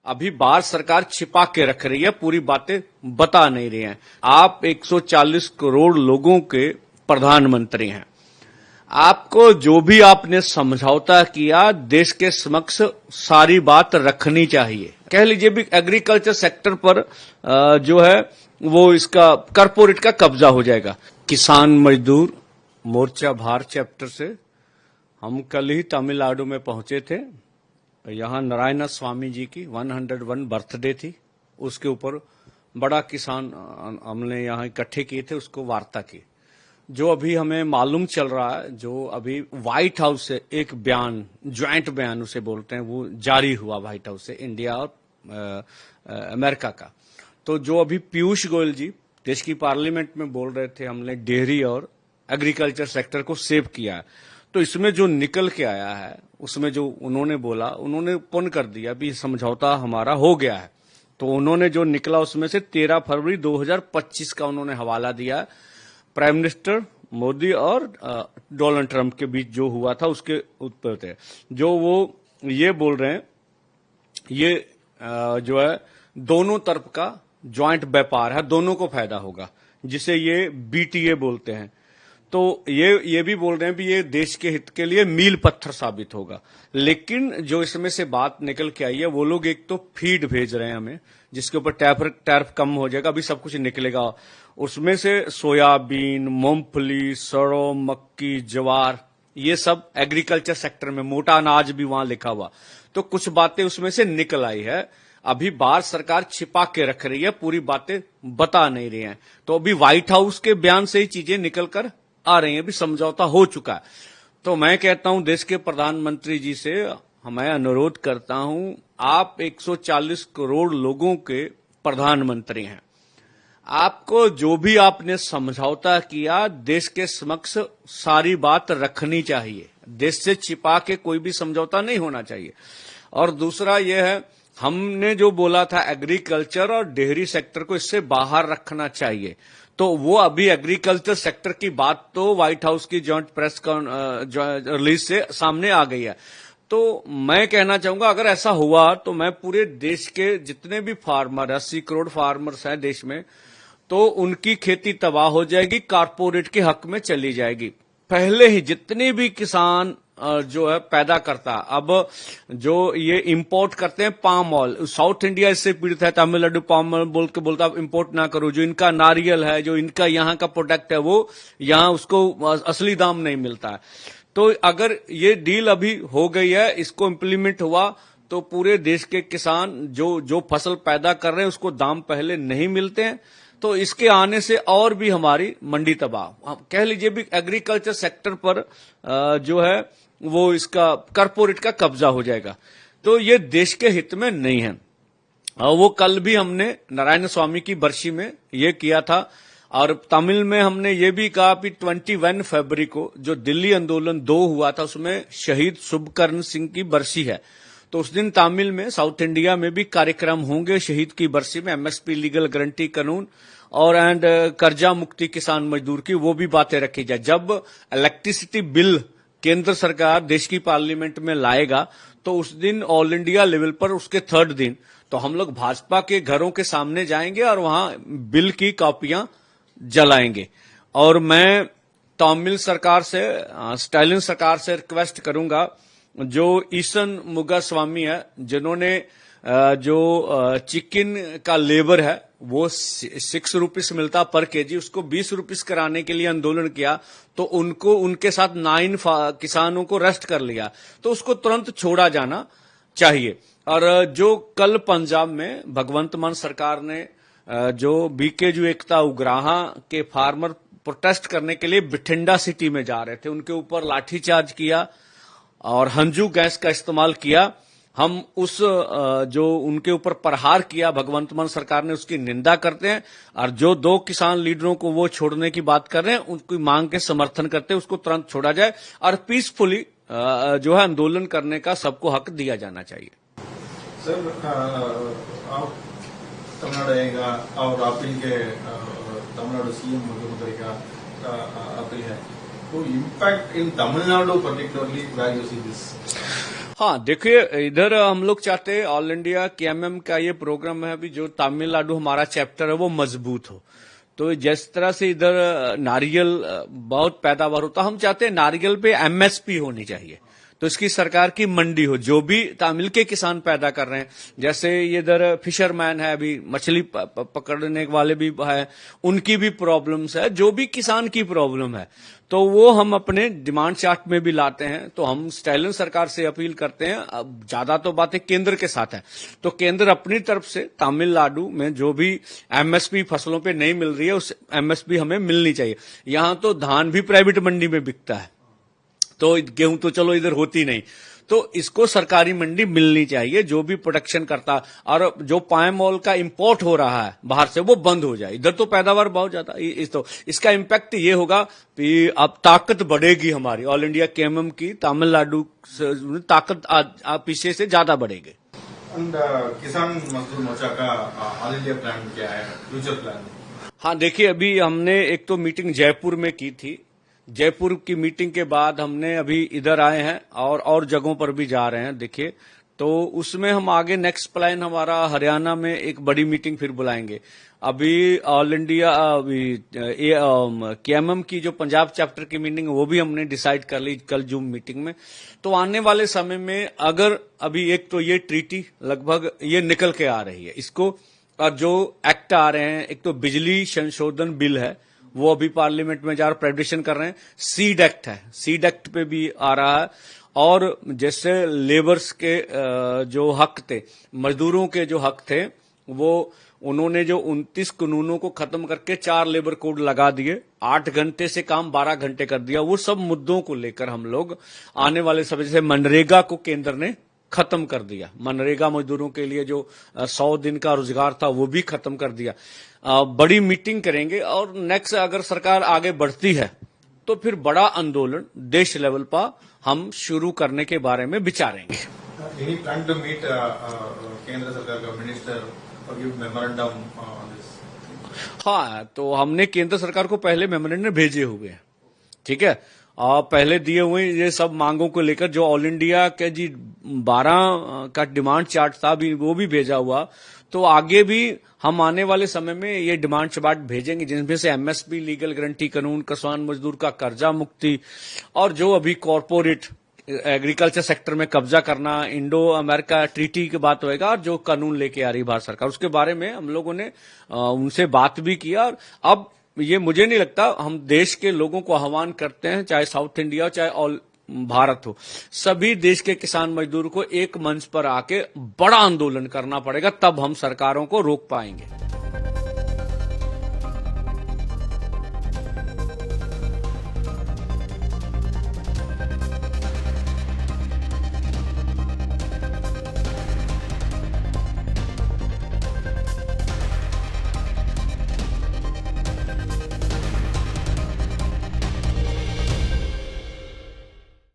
अभी बाहर सरकार छिपा के रख रही है, पूरी बातें बता नहीं रही है। आप 140 करोड़ लोगों के प्रधानमंत्री हैं। आपको जो भी आपने समझौता किया, देश के समक्ष सारी बात रखनी चाहिए। कह लीजिए भी एग्रीकल्चर सेक्टर पर जो है वो इसका कॉर्पोरेट का कब्जा हो जाएगा। किसान मजदूर मोर्चा भार चैप्टर से हम कल ही तमिलनाडु में पहुंचे थे। यहाँ नारायण स्वामी जी की 101 बर्थडे थी, उसके ऊपर बड़ा किसान हमने यहाँ इकट्ठे किए थे, उसको वार्ता की। जो अभी हमें मालूम चल रहा है, जो अभी व्हाइट हाउस से एक बयान, ज्वाइंट बयान उसे बोलते हैं, वो जारी हुआ व्हाइट हाउस से, इंडिया और अमेरिका का। तो जो अभी पीयूष गोयल जी देश की पार्लियामेंट में बोल रहे थे, हमने डेयरी और एग्रीकल्चर सेक्टर को सेव किया है। तो इसमें जो निकल के आया है, उसमें जो उन्होंने बोला, उन्होंने ओपन कर दिया भी समझौता हमारा हो गया है। तो उन्होंने जो निकला उसमें से 13 फरवरी 2025 का उन्होंने हवाला दिया। प्राइम मिनिस्टर मोदी और डोनाल्ड ट्रंप के बीच जो हुआ था उसके उत्तर थे। जो वो ये बोल रहे हैं, ये जो है दोनों तरफ का ज्वाइंट व्यापार है, दोनों को फायदा होगा, जिसे ये बीटीए बोलते हैं। तो ये भी बोल रहे हैं भी ये देश के हित के लिए मील पत्थर साबित होगा। लेकिन जो इसमें से बात निकल के आई है, वो लोग एक तो फीड भेज रहे हैं हमें, जिसके ऊपर टैरिफ कम हो जाएगा, अभी सब कुछ निकलेगा। उसमें से सोयाबीन, मूंगफली, सरसों, मक्की, ज्वार, ये सब एग्रीकल्चर सेक्टर में मोटा अनाज भी वहां लिखा हुआ। तो कुछ बातें उसमें से निकल आई है। अभी बाहर सरकार छिपा के रख रही है, पूरी बातें बता नहीं रही है। तो अभी व्हाइट हाउस के बयान से ही चीजें निकलकर आ रही हैं, भी समझौता हो चुका है। तो मैं कहता हूं देश के प्रधानमंत्री जी से मैं अनुरोध करता हूं, आप 140 करोड़ लोगों के प्रधानमंत्री हैं। आपको जो भी आपने समझौता किया, देश के समक्ष सारी बात रखनी चाहिए। देश से छिपा के कोई भी समझौता नहीं होना चाहिए। और दूसरा यह है, हमने जो बोला था एग्रीकल्चर और डेयरी सेक्टर को इससे बाहर रखना चाहिए। तो वो अभी एग्रीकल्चर सेक्टर की बात तो व्हाइट हाउस की जॉइंट प्रेस रिलीज से सामने आ गई है। तो मैं कहना चाहूंगा, अगर ऐसा हुआ तो मैं पूरे देश के जितने भी फार्मर, 80 करोड़ फार्मर्स हैं देश में, तो उनकी खेती तबाह हो जाएगी, कारपोरेट के हक में चली जाएगी। पहले ही जितने भी किसान जो है पैदा करता, अब जो ये इंपोर्ट करते हैं पाम ऑयल, साउथ इंडिया इससे पीड़ित है, तमिलनाडु पाम ऑयल बोल के बोलता आप इंपोर्ट ना करो। जो इनका नारियल है, जो इनका यहाँ का प्रोडक्ट है, वो यहाँ उसको असली दाम नहीं मिलता है। तो अगर ये डील अभी हो गई है, इसको इम्प्लीमेंट हुआ, तो पूरे देश के किसान जो फसल पैदा कर रहे हैं उसको दाम पहले नहीं मिलते हैं। तो इसके आने से और भी हमारी मंडी तबाह, कह लीजिए भी एग्रीकल्चर सेक्टर पर जो है वो इसका कॉर्पोरेट का कब्जा हो जाएगा। तो ये देश के हित में नहीं है। वो कल भी हमने नारायण स्वामी की बरसी में ये किया था। और तमिल में हमने ये भी कहा कि 21 फरवरी को जो दिल्ली आंदोलन 2 हुआ था, उसमें शहीद शुभकर्ण सिंह की बरसी है। तो उस दिन तमिल में, साउथ इंडिया में भी कार्यक्रम होंगे शहीद की बरसी में। एमएसपी लीगल गारंटी कानून और कर्जा मुक्ति किसान मजदूर की, वो भी बातें रखी जाए। जब इलेक्ट्रिसिटी बिल केंद्र सरकार देश की पार्लियामेंट में लाएगा, तो उस दिन ऑल इंडिया लेवल पर उसके 3rd दिन तो हम लोग भाजपा के घरों के सामने जाएंगे और वहां बिल की कॉपियां जलाएंगे। और मैं तमिल सरकार से, स्टालिन सरकार से रिक्वेस्ट करूंगा, जो ईसन मुगा स्वामी है, जिन्होंने जो चिकन का लेबर है वो 6 रुपीस मिलता पर केजी, उसको 20 रुपीस कराने के लिए आंदोलन किया। तो उनको, उनके साथ 9 किसानों को अरेस्ट कर लिया। तो उसको तुरंत छोड़ा जाना चाहिए। और जो कल पंजाब में भगवंत मान सरकार ने जो बीकेजू एकता उग्राहा के फार्मर प्रोटेस्ट करने के लिए बिठिंडा सिटी में जा रहे थे, उनके ऊपर लाठीचार्ज किया और हंजू गैस का इस्तेमाल किया। हम उस जो उनके ऊपर प्रहार किया भगवंत मान सरकार ने, उसकी निंदा करते हैं। और जो 2 किसान लीडरों को वो छोड़ने की बात कर रहे हैं, उनकी मांग के समर्थन करते हैं, उसको तुरंत छोड़ा जाए और पीसफुली जो है आंदोलन करने का सबको हक दिया जाना चाहिए। सर, आप तमिलनाडु आएगा और अपील के तमिलनाडु सीएम मुख्यमंत्री का अपील है, तो impact in Tamil Nadu particularly where you see this? हाँ, देखिए, इधर हम लोग चाहते हैं ऑल इंडिया केएमएम का ये प्रोग्राम है अभी जो तमिलनाडु हमारा चैप्टर है वो मजबूत हो। तो जिस तरह से इधर नारियल बहुत पैदावार होता, हम चाहते हैं नारियल पे एमएसपी होनी चाहिए। तो इसकी सरकार की मंडी हो, जो भी तमिल के किसान पैदा कर रहे हैं, जैसे ये इधर फिशरमैन है, अभी मछली पकड़ने वाले भी है, उनकी भी प्रॉब्लम्स है, जो भी किसान की प्रॉब्लम है, तो वो हम अपने डिमांड चार्ट में भी लाते हैं। तो हम स्टालिन सरकार से अपील करते हैं, अब ज्यादा तो बातें केंद्र के साथ है, तो केंद्र अपनी तरफ से तमिलनाडु में जो भी एमएसपी फसलों पे नहीं मिल रही है उस एमएसपी हमें मिलनी चाहिए। यहां तो धान भी प्राइवेट मंडी में बिकता है, तो गेहूं तो चलो इधर होती नहीं, तो इसको सरकारी मंडी मिलनी चाहिए। जो भी प्रोडक्शन करता, और जो पाम ऑयल का इंपोर्ट हो रहा है बाहर से वो बंद हो जाए। इधर तो पैदावार बहुत ज्यादा, तो इसका इम्पैक्ट ये होगा कि अब ताकत बढ़ेगी हमारी ऑल इंडिया केएमएम की, तमिलनाडु ताकत पीछे से ज्यादा बढ़ेगी। किसान मजदूर मोर्चा का ऑल इंडिया प्लान क्या है, फ्यूचर प्लान? हाँ, देखिए, अभी हमने एक तो मीटिंग जयपुर में की थी। जयपुर की मीटिंग के बाद हमने अभी इधर आए हैं और जगहों पर भी जा रहे हैं। देखिए, तो उसमें हम आगे नेक्स्ट प्लान हमारा हरियाणा में एक बड़ी मीटिंग फिर बुलाएंगे। अभी ऑल इंडिया केएमएम की जो पंजाब चैप्टर की मीटिंग है वो भी हमने डिसाइड कर ली कल जूम मीटिंग में। तो आने वाले समय में अगर अभी एक तो ये ट्रीटी लगभग ये निकल के आ रही है, इसको और जो एक्ट आ रहे हैं, एक तो बिजली संशोधन बिल है वो अभी पार्लियामेंट में जा रहा, प्रेडिक्शन कर रहे हैं। सीड एक्ट है, सीड एक्ट पे भी आ रहा है। और जैसे लेबर्स के जो हक थे, मजदूरों के जो हक थे, वो उन्होंने जो 29 कानूनों को खत्म करके 4 लेबर कोड लगा दिए, 8 घंटे से काम 12 घंटे कर दिया। वो सब मुद्दों को लेकर हम लोग आने वाले समय, जैसे मनरेगा को केंद्र ने खत्म कर दिया, मनरेगा मजदूरों के लिए जो 100 दिन का रोजगार था वो भी खत्म कर दिया। बड़ी मीटिंग करेंगे और नेक्स्ट अगर सरकार आगे बढ़ती है तो फिर बड़ा आंदोलन देश लेवल पर हम शुरू करने के बारे में विचारेंगे। Any plan to meet केंद्र सरकार का मिनिस्टर और गिव मेमोरेंडम ऑन दिस? हाँ, तो हमने केंद्र सरकार को पहले मेमोरेंडम भेजे हुए हैं, ठीक है, और पहले दिए हुए ये सब मांगों को लेकर जो ऑल इंडिया के जी 12 का डिमांड चार्ट था भी वो भी भेजा हुआ। तो आगे भी हम आने वाले समय में ये डिमांड चार्ट भेजेंगे, जिनमें से एमएसपी, लीगल गारंटी कानून, किसान मजदूर का कर्जा मुक्ति, और जो अभी कॉर्पोरेट एग्रीकल्चर सेक्टर में कब्जा करना, इंडो अमेरिका ट्रीटी की बात होएगा, और जो कानून लेके आ रही भारत सरकार, उसके बारे में हम लोगों ने उनसे बात भी किया। और अब ये मुझे नहीं लगता, हम देश के लोगों को आह्वान करते हैं, चाहे साउथ इंडिया चाहे ऑल भारत हो, सभी देश के किसान मजदूर को एक मंच पर आके बड़ा आंदोलन करना पड़ेगा, तब हम सरकारों को रोक पाएंगे।